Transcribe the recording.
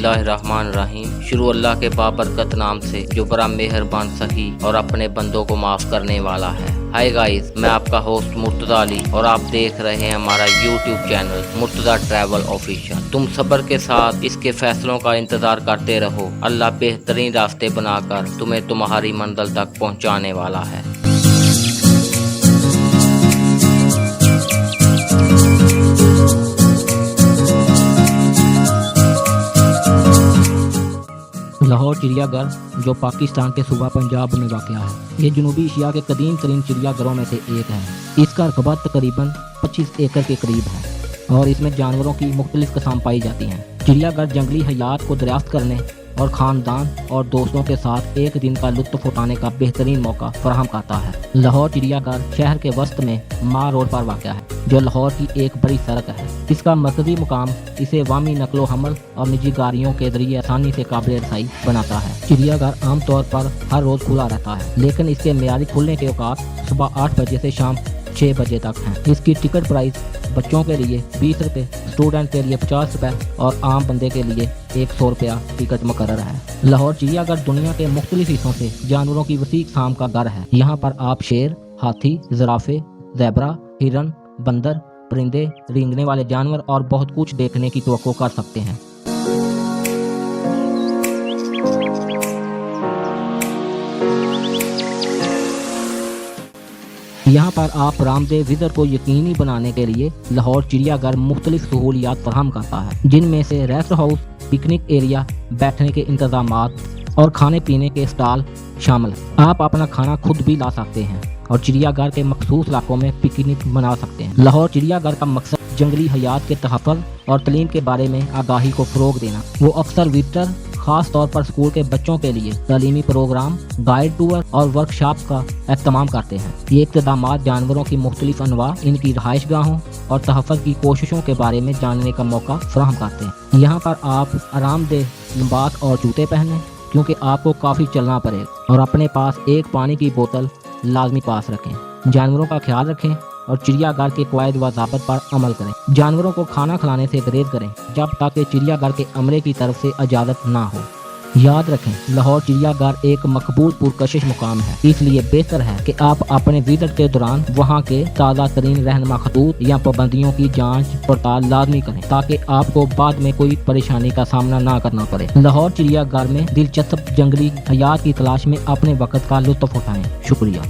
बिस्मिल्लाहिर्रहमानिर्रहीम। शुरू अल्लाह के बाबरकत नाम से जो बड़ा मेहरबान सही और अपने बंदों को माफ़ करने वाला है। हाय गाइस, मैं आपका होस्ट मुर्तज़ा अली और आप देख रहे हैं हमारा YouTube channel Murtaza travel official. तुम सब्र के साथ इसके फैसलों का इंतज़ार करते रहो। अल्लाह बेहतरीन रास्ते बनाकर तुम्हें तुम्हारी मंजिल तक पहुँचाने वाला है। लाहौर चिड़ियाघर जो पाकिस्तान के सूबा पंजाब में वाक़या है। ये जनूबी एशिया के कदीम तरीन चिड़ियाघरों में से एक है। इसका रकबा तकरीबन 25 एकड़ के करीब है और इसमें जानवरों की मुख्तलिफ किस्म पाई जाती हैं। चिड़ियाघर जंगली हयात को दरियाफ्त करने और ख़ानदान और दोस्तों के साथ एक दिन का लुत्फ़ उठाने का बेहतरीन मौका फराहम करता है। लाहौर चिड़ियाघर शहर के वस्त में मार रोड पर वाक़या है, जो लाहौर की एक बड़ी सड़क है। इसका मरकजी मुकाम इसे वामी नकलो हमल और निजी गाड़ियों के जरिए आसानी से काबिल रसाई बनाता है। चिड़ियाघर आमतौर पर हर रोज़ खुला रहता है, लेकिन इसके मियारी खुलने के औकात सुबह 8 बजे से शाम 6 बजे तक हैं। इसकी टिकट प्राइस बच्चों के लिए 20 रुपये, स्टूडेंट के लिए 50 रुपये और आम बंदे के लिए 100 रुपया टिकट मुकर्रर है। लाहौर चिड़ियाघर दुनिया के मुख्तलिफ हिस्सों से जानवरों की वसी इक़साम का घर है। यहाँ पर आप शेर, हाथी, ज़राफ़े, ज़ेबरा, हिरन, बंदर, परिंदे, रेंगने वाले जानवर और बहुत कुछ देखने की तवक्को कर सकते हैं। यहाँ पर आप रामदेव विज़िट को यकीनी बनाने के लिए लाहौर चिड़ियाघर मुख्तलिफ सहूलियात फराहम करता है, जिनमें से रेस्ट हाउस, पिकनिक एरिया, बैठने के इंतजामात और खाने पीने के स्टॉल शामिल हैं। आप अपना खाना खुद भी ला सकते हैं और चिड़ियाघर के मखसूस इलाकों में पिकनिक मना सकते हैं। लाहौर चिड़ियाघर का मकसद जंगली हयात के तहफ़्फ़ुज़ और तालीम के बारे में आगाही को फ़रोग़ देना। वो अक्सर विज़िटर खास तौर पर स्कूल के बच्चों के लिए तालीमी प्रोग्राम, गाइड टूर और वर्कशॉप का एहतमाम करते हैं। ये इक़्तिदामात जानवरों की मुख्तलिफ अनवा, इनकी रहाइश गाहों और तहफ़्फ़ुज़ की कोशिशों के बारे में जानने का मौका फराहम करते हैं। यहाँ पर आप आरामदेह लिबास और जूते पहनें, क्योंकि आपको काफ़ी चलना पड़ेगा, और अपने पास एक पानी की बोतल लाजमी पास रखें। जानवरों का ख्याल रखें और चिड़ियाघर के क़वायद व ज़ाब्त पर अमल करें। जानवरों को खाना खिलाने से गुरेज करें जब तक कि चिड़ियाघर के अमले की तरफ से इजाज़त ना हो। याद रखें, लाहौर चिड़ियाघर एक मकबूल पुरकशिश मुकाम है, इसलिए बेहतर है कि आप अपने विज़िट के दौरान वहाँ के ताज़ा तरीन रहनुमा खतूत या पाबंदियों की जांच पड़ताल लाजमी करें, ताकि आपको बाद में कोई परेशानी का सामना ना करना पड़े। लाहौर चिड़ियाघर में दिलचस्प जंगली हयात की तलाश में अपने वक्त का लुत्फ़ उठाएं। शुक्रिया।